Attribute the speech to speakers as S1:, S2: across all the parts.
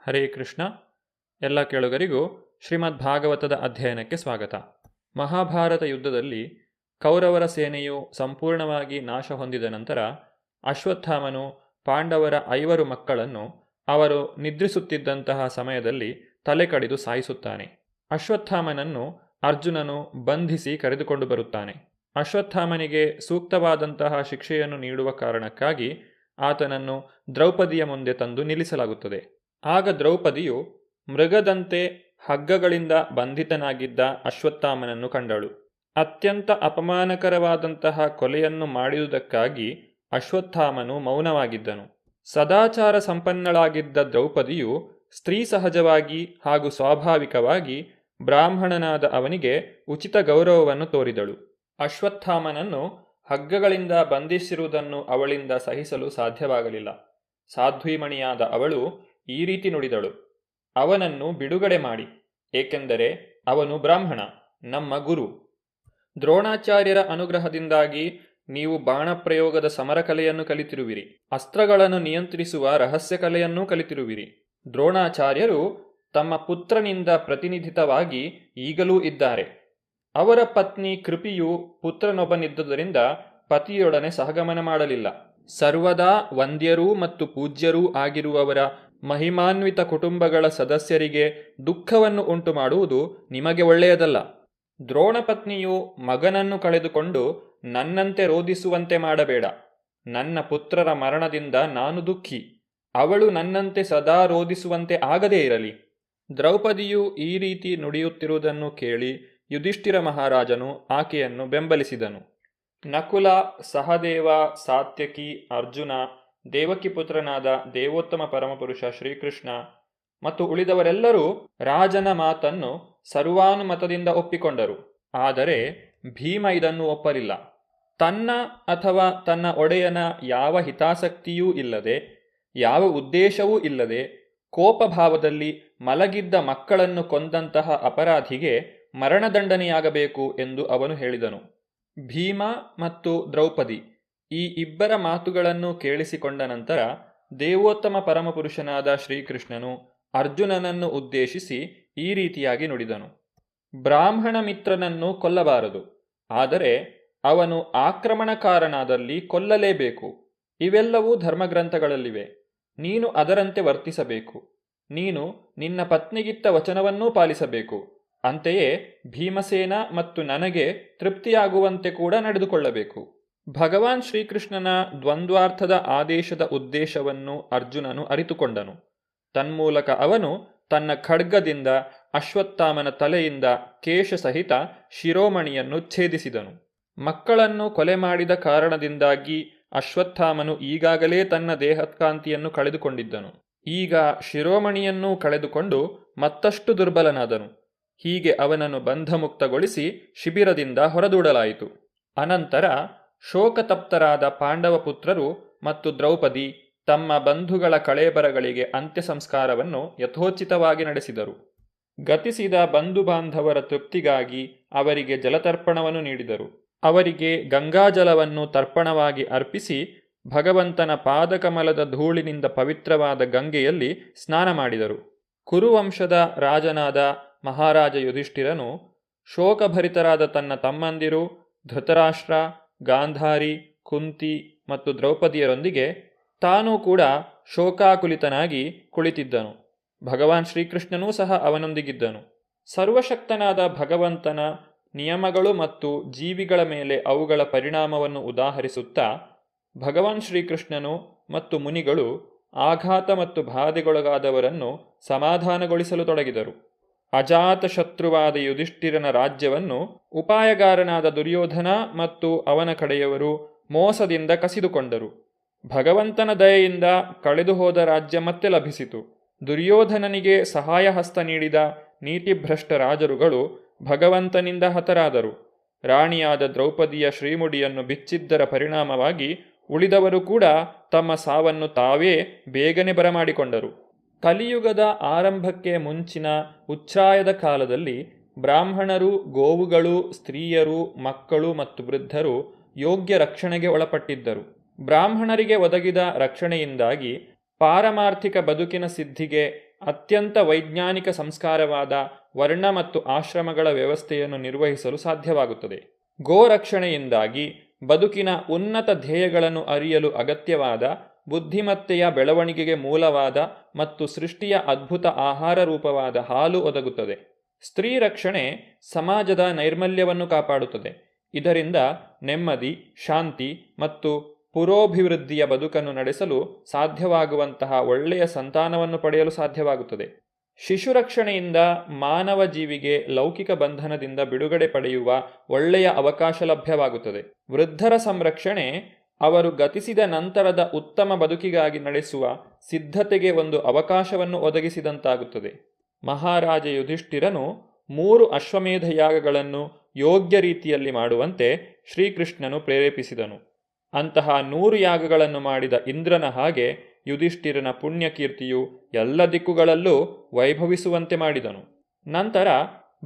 S1: ಹರೇ ಕೃಷ್ಣ. ಎಲ್ಲ ಕೇಳುಗರಿಗೂ ಶ್ರೀಮದ್ ಭಾಗವತದ ಅಧ್ಯಯನಕ್ಕೆ ಸ್ವಾಗತ. ಮಹಾಭಾರತ ಯುದ್ಧದಲ್ಲಿ ಕೌರವರ ಸೇನೆಯು ಸಂಪೂರ್ಣವಾಗಿ ನಾಶ ಹೊಂದಿದ ನಂತರ ಅಶ್ವತ್ಥಾಮನು ಪಾಂಡವರ 5 ಮಕ್ಕಳನ್ನು ಅವರು ನಿದ್ರಿಸುತ್ತಿದ್ದಂತಹ ಸಮಯದಲ್ಲಿ ತಲೆ ಕಡಿದು ಸಾಯಿಸುತ್ತಾನೆ. ಅಶ್ವತ್ಥಾಮನನ್ನು ಅರ್ಜುನನು ಬಂಧಿಸಿ ಕರೆದುಕೊಂಡು ಬರುತ್ತಾನೆ. ಅಶ್ವತ್ಥಾಮನಿಗೆ ಸೂಕ್ತವಾದಂತಹ ಶಿಕ್ಷೆಯನ್ನು ನೀಡುವ ಕಾರಣಕ್ಕಾಗಿ ಆತನನ್ನು ದ್ರೌಪದಿಯ ಮುಂದೆ ತಂದು ನಿಲ್ಲಿಸಲಾಗುತ್ತದೆ. ಆಗ ದ್ರೌಪದಿಯು ಮೃಗದಂತೆ ಹಗ್ಗಗಳಿಂದ ಬಂಧಿತನಾಗಿದ್ದ ಅಶ್ವತ್ಥಾಮನನ್ನು ಕಂಡಳು. ಅತ್ಯಂತ ಅಪಮಾನಕರವಾದಂತಹ ಕೊಲೆಯನ್ನು ಮಾಡಿದುದಕ್ಕಾಗಿ ಅಶ್ವತ್ಥಾಮನು ಮೌನವಾಗಿದ್ದನು. ಸದಾಚಾರ ಸಂಪನ್ನಳಾಗಿದ್ದ ದ್ರೌಪದಿಯು ಸ್ತ್ರೀ ಸಹಜವಾಗಿ ಹಾಗೂ ಸ್ವಾಭಾವಿಕವಾಗಿ ಬ್ರಾಹ್ಮಣನಾದ ಅವನಿಗೆ ಉಚಿತ ಗೌರವವನ್ನು ತೋರಿದಳು. ಅಶ್ವತ್ಥಾಮನನ್ನು ಹಗ್ಗಗಳಿಂದ ಬಂಧಿಸಿರುವುದನ್ನು ಅವಳಿಂದ ಸಹಿಸಲು ಸಾಧ್ಯವಾಗಲಿಲ್ಲ. ಸಾಧ್ವೀಮಣಿಯಾದ ಅವಳು ಈ ರೀತಿ ನುಡಿದಳು: ಅವನನ್ನು ಬಿಡುಗಡೆ ಮಾಡಿ, ಏಕೆಂದರೆ ಅವನು ಬ್ರಾಹ್ಮಣ, ನಮ್ಮ ಗುರು. ದ್ರೋಣಾಚಾರ್ಯರ ಅನುಗ್ರಹದಿಂದಾಗಿ ನೀವು ಬಾಣಪ್ರಯೋಗದ ಸಮರಕಲೆಯನ್ನು ಕಲಿತಿರುವಿರಿ, ಅಸ್ತ್ರಗಳನ್ನು ನಿಯಂತ್ರಿಸುವ ರಹಸ್ಯ ಕಲೆಯನ್ನೂ ಕಲಿತಿರುವಿರಿ. ದ್ರೋಣಾಚಾರ್ಯರು ತಮ್ಮ ಪುತ್ರನಿಂದ ಪ್ರತಿನಿಧಿತವಾಗಿ ಈಗಲೂ ಇದ್ದಾರೆ. ಅವರ ಪತ್ನಿ ಕೃಪಿಯು ಪುತ್ರನೊಬ್ಬನಿದ್ದುದರಿಂದ ಪತಿಯೊಡನೆ ಸಹಗಮನ ಮಾಡಲಿಲ್ಲ. ಸರ್ವದಾ ವಂದ್ಯರೂ ಮತ್ತು ಪೂಜ್ಯರೂ ಆಗಿರುವವರ ಮಹಿಮಾನ್ವಿತ ಕುಟುಂಬಗಳ ಸದಸ್ಯರಿಗೆ ದುಃಖವನ್ನು ಉಂಟು ಮಾಡುವುದು ನಿಮಗೆ ಒಳ್ಳೆಯದಲ್ಲ. ದ್ರೋಣಪತ್ನಿಯು ಮಗನನ್ನು ಕಳೆದುಕೊಂಡು ನನ್ನಂತೆ ರೋಧಿಸುವಂತೆ ಮಾಡಬೇಡ. ನನ್ನ ಪುತ್ರರ ಮರಣದಿಂದ ನಾನು ದುಃಖಿ. ಅವಳು ನನ್ನಂತೆ ಸದಾ ರೋಧಿಸುವಂತೆ ಆಗದೇ ಇರಲಿ. ದ್ರೌಪದಿಯು ಈ ರೀತಿ ನುಡಿಯುತ್ತಿರುವುದನ್ನು ಕೇಳಿ ಯುಧಿಷ್ಠಿರ ಮಹಾರಾಜನು ಆಕೆಯನ್ನು ಬೆಂಬಲಿಸಿದನು. ನಕುಲ, ಸಹದೇವ, ಸಾತ್ಯಕಿ, ಅರ್ಜುನ, ದೇವಕಿ ಪುತ್ರನಾದ ದೇವೋತ್ತಮ ಪರಮಪುರುಷ ಶ್ರೀಕೃಷ್ಣ ಮತ್ತು ಉಳಿದವರೆಲ್ಲರೂ ರಾಜನ ಮಾತನ್ನು ಸರ್ವಾನುಮತದಿಂದ ಒಪ್ಪಿಕೊಂಡರು. ಆದರೆ ಭೀಮ ಇದನ್ನು ಒಪ್ಪಲಿಲ್ಲ. ತನ್ನ ಅಥವಾ ತನ್ನ ಒಡೆಯನ ಯಾವ ಹಿತಾಸಕ್ತಿಯೂ ಇಲ್ಲದೆ, ಯಾವ ಉದ್ದೇಶವೂ ಇಲ್ಲದೆ ಕೋಪಭಾವದಲ್ಲಿ ಮಲಗಿದ್ದ ಮಕ್ಕಳನ್ನು ಕೊಂದಂತಹ ಅಪರಾಧಿಗೆ ಮರಣದಂಡನೆಯಾಗಬೇಕು ಎಂದು ಅವನು ಹೇಳಿದನು. ಭೀಮ ಮತ್ತು ದ್ರೌಪದಿ ಈ ಇಬ್ಬರ ಮಾತುಗಳನ್ನು ಕೇಳಿಸಿಕೊಂಡ ನಂತರ ದೇವೋತ್ತಮ ಪರಮಪುರುಷನಾದ ಶ್ರೀಕೃಷ್ಣನು ಅರ್ಜುನನನ್ನು ಉದ್ದೇಶಿಸಿ ಈ ರೀತಿಯಾಗಿ ನುಡಿದನು: ಬ್ರಾಹ್ಮಣ ಮಿತ್ರನನ್ನು ಕೊಲ್ಲಬಾರದು, ಆದರೆ ಅವನು ಆಕ್ರಮಣಕಾರನಾದಲ್ಲಿ ಕೊಲ್ಲಲೇಬೇಕು. ಇವೆಲ್ಲವೂ ಧರ್ಮಗ್ರಂಥಗಳಲ್ಲಿವೆ. ನೀನು ಅದರಂತೆ ವರ್ತಿಸಬೇಕು. ನೀನು ನಿನ್ನ ಪತ್ನಿಗಿತ್ತ ವಚನವನ್ನೂ ಪಾಲಿಸಬೇಕು. ಅಂತೆಯೇ ಭೀಮಸೇನ ಮತ್ತು ನನಗೆ ತೃಪ್ತಿಯಾಗುವಂತೆ ಕೂಡ ನಡೆದುಕೊಳ್ಳಬೇಕು. ಭಗವಾನ್ ಶ್ರೀಕೃಷ್ಣನ ದ್ವಂದ್ವಾರ್ಥದ ಆದೇಶದ ಉದ್ದೇಶವನ್ನು ಅರ್ಜುನನು ಅರಿತುಕೊಂಡನು. ತನ್ಮೂಲಕ ಅವನು ತನ್ನ ಖಡ್ಗದಿಂದ ಅಶ್ವತ್ಥಾಮನ ತಲೆಯಿಂದ ಕೇಶ ಸಹಿತ ಶಿರೋಮಣಿಯನ್ನು ಛೇದಿಸಿದನು. ಮಕ್ಕಳನ್ನು ಕೊಲೆ ಮಾಡಿದ ಕಾರಣದಿಂದಾಗಿ ಅಶ್ವತ್ಥಾಮನು ಈಗಾಗಲೇ ತನ್ನ ದೇಹಕಾಂತಿಯನ್ನು ಕಳೆದುಕೊಂಡಿದ್ದನು. ಈಗ ಶಿರೋಮಣಿಯನ್ನೂ ಕಳೆದುಕೊಂಡು ಮತ್ತಷ್ಟು ದುರ್ಬಲನಾದನು. ಹೀಗೆ ಅವನನ್ನು ಬಂಧಮುಕ್ತಗೊಳಿಸಿ ಶಿಬಿರದಿಂದ ಹೊರದೂಡಲಾಯಿತು. ಅನಂತರ ಶೋಕತಪ್ತರಾದ ಪಾಂಡವ ಪುತ್ರರು ಮತ್ತು ದ್ರೌಪದಿ ತಮ್ಮ ಬಂಧುಗಳ ಕಳೇಬರಗಳಿಗೆ ಅಂತ್ಯ ಸಂಸ್ಕಾರವನ್ನು ಯಥೋಚಿತವಾಗಿ ನಡೆಸಿದರು. ಗತಿಸಿದ ಬಂಧು ಬಾಂಧವರ ತೃಪ್ತಿಗಾಗಿ ಅವರಿಗೆ ಜಲತರ್ಪಣವನ್ನು ನೀಡಿದರು. ಅವರಿಗೆ ಗಂಗಾಜಲವನ್ನು ತರ್ಪಣವಾಗಿ ಅರ್ಪಿಸಿ ಭಗವಂತನ ಪಾದಕಮಲದ ಧೂಳಿನಿಂದ ಪವಿತ್ರವಾದ ಗಂಗೆಯಲ್ಲಿ ಸ್ನಾನ ಮಾಡಿದರು. ಕುರುವಂಶದ ರಾಜನಾದ ಮಹಾರಾಜ ಯುಧಿಷ್ಠಿರನು ಶೋಕಭರಿತರಾದ ತನ್ನ ತಮ್ಮಂದಿರು ಧೃತರಾಷ್ಟ್ರ, ಗಾಂಧಾರಿ, ಕುಂತಿ ಮತ್ತು ದ್ರೌಪದಿಯರೊಂದಿಗೆ ತಾನೂ ಕೂಡ ಶೋಕಾಕುಲಿತನಾಗಿ ಕುಳಿತಿದ್ದನು. ಭಗವಾನ್ ಶ್ರೀಕೃಷ್ಣನೂ ಸಹ ಅವನೊಂದಿಗಿದ್ದನು. ಸರ್ವಶಕ್ತನಾದ ಭಗವಂತನ ನಿಯಮಗಳು ಮತ್ತು ಜೀವಿಗಳ ಮೇಲೆ ಅವುಗಳ ಪರಿಣಾಮವನ್ನು ಉದಾಹರಿಸುತ್ತಾ ಭಗವಾನ್ ಶ್ರೀಕೃಷ್ಣನು ಮತ್ತು ಮುನಿಗಳು ಆಘಾತ ಮತ್ತು ಬಾಧೆಗೊಳಗಾದವರನ್ನು ಸಮಾಧಾನಗೊಳಿಸಲು ತೊಡಗಿದರು. ಅಜಾತಶತ್ರುವಾದ ಯುಧಿಷ್ಠಿರನ ರಾಜ್ಯವನ್ನು ಉಪಾಯಗಾರನಾದ ದುರ್ಯೋಧನ ಮತ್ತು ಅವನ ಕಡೆಯವರು ಮೋಸದಿಂದ ಕಸಿದುಕೊಂಡರು. ಭಗವಂತನ ದಯೆಯಿಂದ ಕಳೆದು ಹೋದ ರಾಜ್ಯ ಮತ್ತೆ ಲಭಿಸಿತು. ದುರ್ಯೋಧನನಿಗೆ ಸಹಾಯ ಹಸ್ತ ನೀಡಿದ ನೀತಿಭ್ರಷ್ಟ ರಾಜರುಗಳು ಭಗವಂತನಿಂದ ಹತರಾದರು. ರಾಣಿಯಾದ ದ್ರೌಪದಿಯ ಶ್ರೀಮುಡಿಯನ್ನು ಬಿಚ್ಚಿದ್ದರ ಪರಿಣಾಮವಾಗಿ ಉಳಿದವರು ಕೂಡ ತಮ್ಮ ಸಾವನ್ನು ತಾವೇ ಬೇಗನೆ ಬರಮಾಡಿಕೊಂಡರು. ಕಲಿಯುಗದ ಆರಂಭಕ್ಕೆ ಮುಂಚಿನ ಉಚ್ಛ್ರಾಯದ ಕಾಲದಲ್ಲಿ ಬ್ರಾಹ್ಮಣರು, ಗೋವುಗಳು, ಸ್ತ್ರೀಯರು, ಮಕ್ಕಳು ಮತ್ತು ವೃದ್ಧರು ಯೋಗ್ಯ ರಕ್ಷಣೆಗೆ ಒಳಪಟ್ಟಿದ್ದರು. ಬ್ರಾಹ್ಮಣರಿಗೆ ಒದಗಿದ ರಕ್ಷಣೆಯಿಂದಾಗಿ ಪಾರಮಾರ್ಥಿಕ ಬದುಕಿನ ಸಿದ್ಧಿಗೆ ಅತ್ಯಂತ ವೈಜ್ಞಾನಿಕ ಸಂಸ್ಕಾರವಾದ ವರ್ಣ ಮತ್ತು ಆಶ್ರಮಗಳ ವ್ಯವಸ್ಥೆಯನ್ನು ನಿರ್ವಹಿಸಲು ಸಾಧ್ಯವಾಗುತ್ತದೆ. ಗೋರಕ್ಷಣೆಯಿಂದಾಗಿ ಬದುಕಿನ ಉನ್ನತ ಧ್ಯೇಯಗಳನ್ನು ಅರಿಯಲು ಅಗತ್ಯವಾದ ಬುದ್ಧಿಮತ್ತೆಯ ಬೆಳವಣಿಗೆಗೆ ಮೂಲವಾದ ಮತ್ತು ಸೃಷ್ಟಿಯ ಅದ್ಭುತ ಆಹಾರ ರೂಪವಾದ ಹಾಲು ಒದಗುತ್ತದೆ. ಸ್ತ್ರೀ ರಕ್ಷಣೆ ಸಮಾಜದ ನೈರ್ಮಲ್ಯವನ್ನು ಕಾಪಾಡುತ್ತದೆ. ಇದರಿಂದ ನೆಮ್ಮದಿ, ಶಾಂತಿ ಮತ್ತು ಪುರೋಭಿವೃದ್ಧಿಯ ಬದುಕನ್ನು ನಡೆಸಲು ಸಾಧ್ಯವಾಗುವಂತಹ ಒಳ್ಳೆಯ ಸಂತಾನವನ್ನು ಪಡೆಯಲು ಸಾಧ್ಯವಾಗುತ್ತದೆ. ಶಿಶು ರಕ್ಷಣೆಯಿಂದ ಮಾನವ ಜೀವಿಗೆ ಲೌಕಿಕ ಬಂಧನದಿಂದ ಬಿಡುಗಡೆ ಪಡೆಯುವ ಒಳ್ಳೆಯ ಅವಕಾಶ ಲಭ್ಯವಾಗುತ್ತದೆ. ವೃದ್ಧರ ಸಂರಕ್ಷಣೆ ಅವರು ಗತಿಸಿದ ನಂತರದ ಉತ್ತಮ ಬದುಕಿಗಾಗಿ ನಡೆಸುವ ಸಿದ್ಧತೆಗೆ ಒಂದು ಅವಕಾಶವನ್ನು ಒದಗಿಸಿದಂತಾಗುತ್ತದೆ. ಮಹಾರಾಜ ಯುಧಿಷ್ಠಿರನು 3 ಅಶ್ವಮೇಧ ಯಾಗಗಳನ್ನು ಯೋಗ್ಯ ರೀತಿಯಲ್ಲಿ ಮಾಡುವಂತೆ ಶ್ರೀಕೃಷ್ಣನು ಪ್ರೇರೇಪಿಸಿದನು. ಅಂತಹ 100 ಯಾಗಗಳನ್ನು ಮಾಡಿದ ಇಂದ್ರನ ಹಾಗೆ ಯುಧಿಷ್ಠಿರನ ಪುಣ್ಯಕೀರ್ತಿಯು ಎಲ್ಲ ದಿಕ್ಕುಗಳಲ್ಲೂ ವೈಭವಿಸುವಂತೆ ಮಾಡಿದನು. ನಂತರ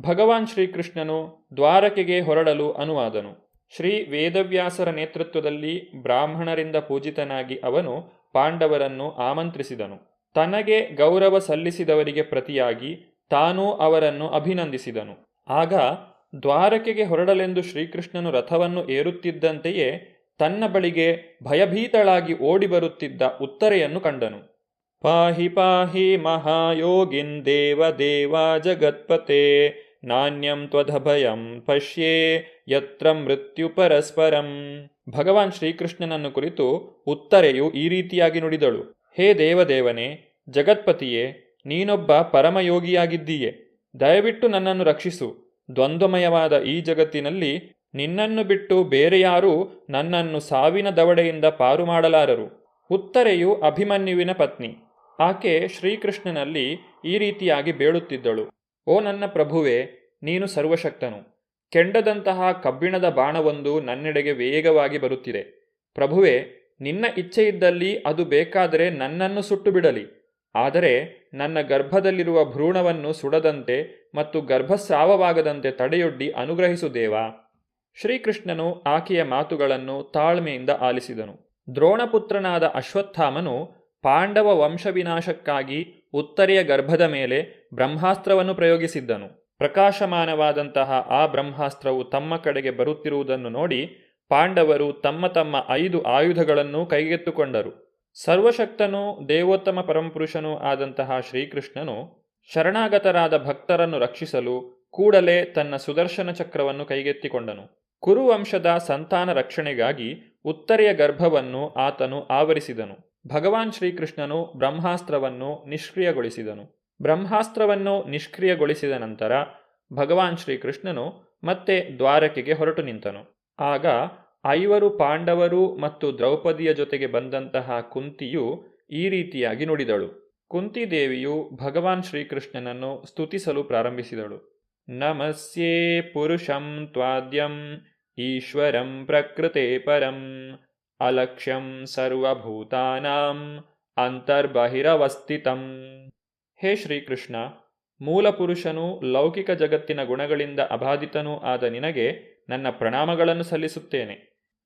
S1: ಭಗವಾನ್ ಶ್ರೀಕೃಷ್ಣನು ದ್ವಾರಕೆಗೆ ಹೊರಡಲು ಅನುವಾದನು. ಶ್ರೀ ವೇದವ್ಯಾಸರ ನೇತೃತ್ವದಲ್ಲಿ ಬ್ರಾಹ್ಮಣರಿಂದ ಪೂಜಿತನಾಗಿ ಅವನು ಪಾಂಡವರನ್ನು ಆಮಂತ್ರಿಸಿದನು. ತನಗೆ ಗೌರವ ಸಲ್ಲಿಸಿದವರಿಗೆ ಪ್ರತಿಯಾಗಿ ತಾನೂ ಅವರನ್ನು ಅಭಿನಂದಿಸಿದನು. ಆಗ ದ್ವಾರಕೆಗೆ ಹೊರಡಲೆಂದು ಶ್ರೀಕೃಷ್ಣನು ರಥವನ್ನು ಏರುತ್ತಿದ್ದಂತೆಯೇ ತನ್ನ ಬಳಿಗೆ ಭಯಭೀತಳಾಗಿ ಓಡಿ ಬರುತ್ತಿದ್ದ ಉತ್ತರೆಯನ್ನು ಕಂಡನು. ಪಾಹಿ ಪಾಹಿ ಮಹಾಯೋಗಿನ್ ದೇವ ದೇವ ಜಗತ್ಪತೆ ನಾಣ್ಯಂ ತ್ವದಭಯಂ ಪಶ್ಯೇ ಯತ್ರ ಮೃತ್ಯು ಪರಸ್ಪರಂ. ಭಗವಾನ್ ಶ್ರೀಕೃಷ್ಣನನ್ನು ಕುರಿತು ಉತ್ತರೆಯು ಈ ರೀತಿಯಾಗಿ ನುಡಿದಳು. ಹೇ ದೇವದೇವನೇ, ಜಗತ್ಪತಿಯೇ, ನೀನೊಬ್ಬ ಪರಮಯೋಗಿಯಾಗಿದ್ದೀಯೆ. ದಯವಿಟ್ಟು ನನ್ನನ್ನು ರಕ್ಷಿಸು. ದ್ವಂದ್ವಮಯವಾದ ಈ ಜಗತ್ತಿನಲ್ಲಿ ನಿನ್ನನ್ನು ಬಿಟ್ಟು ಬೇರೆ ಯಾರೂ ನನ್ನನ್ನು ಸಾವಿನ ದವಡೆಯಿಂದ ಪಾರು ಮಾಡಲಾರರು. ಉತ್ತರೆಯು ಅಭಿಮನ್ಯುವಿನ ಪತ್ನಿ. ಆಕೆ ಶ್ರೀಕೃಷ್ಣನಲ್ಲಿ ಈ ರೀತಿಯಾಗಿ ಬೇಡುತ್ತಿದ್ದಳು. ಓ ನನ್ನ ಪ್ರಭುವೇ, ನೀನು ಸರ್ವಶಕ್ತನು. ಕೆಂಡದಂತಹ ಕಬ್ಬಿಣದ ಬಾಣವೊಂದು ನನ್ನೆಡೆಗೆ ವೇಗವಾಗಿ ಬರುತ್ತಿದೆ. ಪ್ರಭುವೇ, ನಿನ್ನ ಇಚ್ಛೆಯಿದ್ದಲ್ಲಿ ಅದು ಬೇಕಾದರೆ ನನ್ನನ್ನು ಸುಟ್ಟು ಬಿಡಲಿ. ಆದರೆ ನನ್ನ ಗರ್ಭದಲ್ಲಿರುವ ಭ್ರೂಣವನ್ನು ಸುಡದಂತೆ ಮತ್ತು ಗರ್ಭಸ್ರಾವವಾಗದಂತೆ ತಡೆಯೊಡ್ಡಿ ಅನುಗ್ರಹಿಸು ದೇವಾ. ಶ್ರೀಕೃಷ್ಣನು ಆಕೆಯ ಮಾತುಗಳನ್ನು ತಾಳ್ಮೆಯಿಂದ ಆಲಿಸಿದನು. ದ್ರೋಣಪುತ್ರನಾದ ಅಶ್ವತ್ಥಾಮನು ಪಾಂಡವ ವಂಶವಿನಾಶಕ್ಕಾಗಿ ಉತ್ತರೆಯ ಗರ್ಭದ ಮೇಲೆ ಬ್ರಹ್ಮಾಸ್ತ್ರವನ್ನು ಪ್ರಯೋಗಿಸಿದ್ದನು. ಪ್ರಕಾಶಮಾನವಾದಂತಹ ಆ ಬ್ರಹ್ಮಾಸ್ತ್ರವು ತಮ್ಮ ಕಡೆಗೆ ಬರುತ್ತಿರುವುದನ್ನು ನೋಡಿ ಪಾಂಡವರು ತಮ್ಮ ತಮ್ಮ 5 ಆಯುಧಗಳನ್ನು ಕೈಗೆತ್ತುಕೊಂಡರು. ಸರ್ವಶಕ್ತನೂ ದೇವೋತ್ತಮ ಪರಮಪುರುಷನೂ ಆದಂತಹ ಶ್ರೀಕೃಷ್ಣನು ಶರಣಾಗತರಾದ ಭಕ್ತರನ್ನು ರಕ್ಷಿಸಲು ಕೂಡಲೇ ತನ್ನ ಸುದರ್ಶನ ಚಕ್ರವನ್ನು ಕೈಗೆತ್ತಿಕೊಂಡನು. ಕುರುವಂಶದ ಸಂತಾನ ರಕ್ಷಣೆಗಾಗಿ ಉತ್ತರೆಯ ಗರ್ಭವನ್ನು ಆತನು ಆವರಿಸಿದನು. ಭಗವಾನ್ ಶ್ರೀಕೃಷ್ಣನು ಬ್ರಹ್ಮಾಸ್ತ್ರವನ್ನು ನಿಷ್ಕ್ರಿಯಗೊಳಿಸಿದನು. ಬ್ರಹ್ಮಾಸ್ತ್ರವನ್ನು ನಿಷ್ಕ್ರಿಯಗೊಳಿಸಿದ ನಂತರ ಭಗವಾನ್ ಶ್ರೀಕೃಷ್ಣನು ಮತ್ತೆ ದ್ವಾರಕೆಗೆ ಹೊರಟು ನಿಂತನು. ಆಗ 5 ಪಾಂಡವರು ಮತ್ತು ದ್ರೌಪದಿಯ ಜೊತೆಗೆ ಬಂದಂತಹ ಕುಂತಿಯು ಈ ರೀತಿಯಾಗಿ ನುಡಿದಳು. ಕುಂತಿದೇವಿಯು ಭಗವಾನ್ ಶ್ರೀಕೃಷ್ಣನನ್ನು ಸ್ತುತಿಸಲು ಪ್ರಾರಂಭಿಸಿದಳು. ನಮಸ್ಯೇ ಪುರುಷಂ ತ್ವಾದ್ಯಂ ಈಶ್ವರಂ ಪ್ರಕೃತೆ ಪರಂ ಅಲಕ್ಷ್ಯಂ ಸರ್ವಭೂತಾನಾಂ ಅಂತರ್ಬಹಿರವಸ್ಥಿತಂ. ಹೇ ಶ್ರೀಕೃಷ್ಣ, ಮೂಲಪುರುಷನೂ ಲೌಕಿಕ ಜಗತ್ತಿನ ಗುಣಗಳಿಂದ ಅಬಾಧಿತನೂ ಆದ ನಿನಗೆ ನನ್ನ ಪ್ರಣಾಮಗಳನ್ನು ಸಲ್ಲಿಸುತ್ತೇನೆ.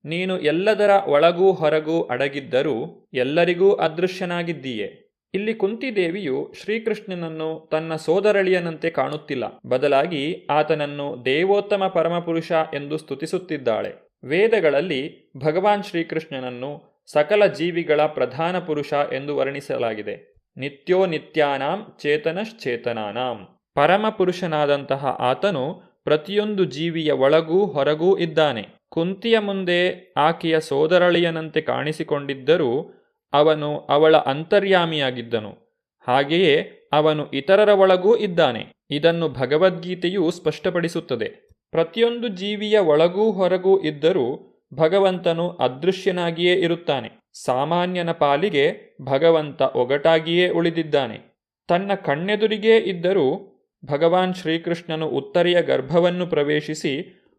S1: ನೀನು ಎಲ್ಲದರ ಒಳಗೂ ಹೊರಗೂ ಅಡಗಿದ್ದರೂ ಎಲ್ಲರಿಗೂ ಅದೃಶ್ಯನಾಗಿದ್ದೀಯೆ. ಇಲ್ಲಿ ಕುಂತಿದೇವಿಯು ಶ್ರೀಕೃಷ್ಣನನ್ನು ತನ್ನ ಸೋದರಳಿಯನಂತೆ ಕಾಣುತ್ತಿಲ್ಲ. ಬದಲಾಗಿ ಆತನನ್ನು ದೇವೋತ್ತಮ ಪರಮಪುರುಷ ಎಂದು ಸ್ತುತಿಸುತ್ತಿದ್ದಾಳೆ. ವೇದಗಳಲ್ಲಿ ಭಗವಾನ್ ಶ್ರೀಕೃಷ್ಣನನ್ನು ಸಕಲ ಜೀವಿಗಳ ಪ್ರಧಾನ ಪುರುಷ ಎಂದು ವರ್ಣಿಸಲಾಗಿದೆ. ನಿತ್ಯೋ ನಿತ್ಯಾನಾಂ ಚೇತನಶ್ಚೇತನಾನಾಂ. ಪರಮಪುರುಷನಾದಂತಹ ಆತನು ಪ್ರತಿಯೊಂದು ಜೀವಿಯ ಒಳಗೂ ಹೊರಗೂ ಇದ್ದಾನೆ. ಕುಂತಿಯ ಮುಂದೆ ಆಕೆಯ ಸೋದರಳಿಯನಂತೆ ಕಾಣಿಸಿಕೊಂಡಿದ್ದರೂ ಅವನು ಅವಳ ಅಂತರ್ಯಾಮಿಯಾಗಿದ್ದನು. ಹಾಗೆಯೇ ಅವನು ಇತರರ ಒಳಗೂ ಇದ್ದಾನೆ. ಇದನ್ನು ಭಗವದ್ಗೀತೆಯು ಸ್ಪಷ್ಟಪಡಿಸುತ್ತದೆ. ಪ್ರತಿಯೊಂದು ಜೀವಿಯ ಒಳಗೂ ಹೊರಗೂ ಇದ್ದರೂ ಭಗವಂತನು ಅದೃಶ್ಯನಾಗಿಯೇ ಇರುತ್ತಾನೆ. ಸಾಮಾನ್ಯನ ಪಾಲಿಗೆ ಭಗವಂತ ಒಗಟಾಗಿಯೇ ಉಳಿದಿದ್ದಾನೆ. ತನ್ನ ಕಣ್ಣೆದುರಿಗೇ ಇದ್ದರೂ ಭಗವಾನ್ ಶ್ರೀಕೃಷ್ಣನು ಉತ್ತರೆಯ ಗರ್ಭವನ್ನು ಪ್ರವೇಶಿಸಿ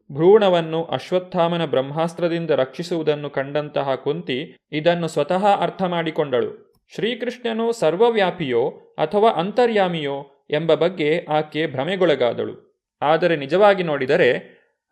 S1: ಭ್ರೂಣವನ್ನು ಅಶ್ವತ್ಥಾಮನ ಬ್ರಹ್ಮಾಸ್ತ್ರದಿಂದ ರಕ್ಷಿಸುವುದನ್ನು ಕಂಡಂತಹ ಕುಂತಿ ಇದನ್ನು ಸ್ವತಃ ಅರ್ಥ ಮಾಡಿಕೊಂಡಳು. ಶ್ರೀಕೃಷ್ಣನು ಸರ್ವವ್ಯಾಪಿಯೋ ಅಥವಾ ಅಂತರ್ಯಾಮಿಯೋ ಎಂಬ ಬಗ್ಗೆ ಆಕೆ ಭ್ರಮೆಗೊಳಗಾದಳು. ಆದರೆ ನಿಜವಾಗಿ ನೋಡಿದರೆ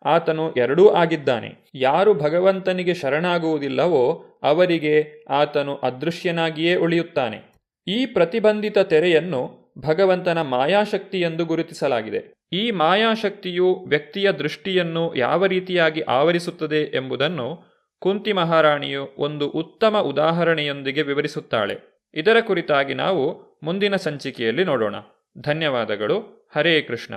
S1: ಆತನು ಎರಡೂ ಆಗಿದ್ದಾನೆ. ಯಾರು ಭಗವಂತನಿಗೆ ಶರಣಾಗುವುದಿಲ್ಲವೋ ಅವರಿಗೆ ಆತನು ಅದೃಶ್ಯನಾಗಿಯೇ ಉಳಿಯುತ್ತಾನೆ. ಈ ಪ್ರತಿಬಂಧಿತ ತೆರೆಯನ್ನು ಭಗವಂತನ ಮಾಯಾಶಕ್ತಿ ಎಂದು ಗುರುತಿಸಲಾಗಿದೆ. ಈ ಮಾಯಾಶಕ್ತಿಯು ವ್ಯಕ್ತಿಯ ದೃಷ್ಟಿಯನ್ನು ಯಾವ ರೀತಿಯಾಗಿ ಆವರಿಸುತ್ತದೆ ಎಂಬುದನ್ನು ಕುಂತಿ ಮಹಾರಾಣಿಯು ಒಂದು ಉತ್ತಮ ಉದಾಹರಣೆಯೊಂದಿಗೆ ವಿವರಿಸುತ್ತಾಳೆ. ಇದರ ಕುರಿತಾಗಿ ನಾವು ಮುಂದಿನ ಸಂಚಿಕೆಯಲ್ಲಿ ನೋಡೋಣ. ಧನ್ಯವಾದಗಳು. ಹರೇ ಕೃಷ್ಣ.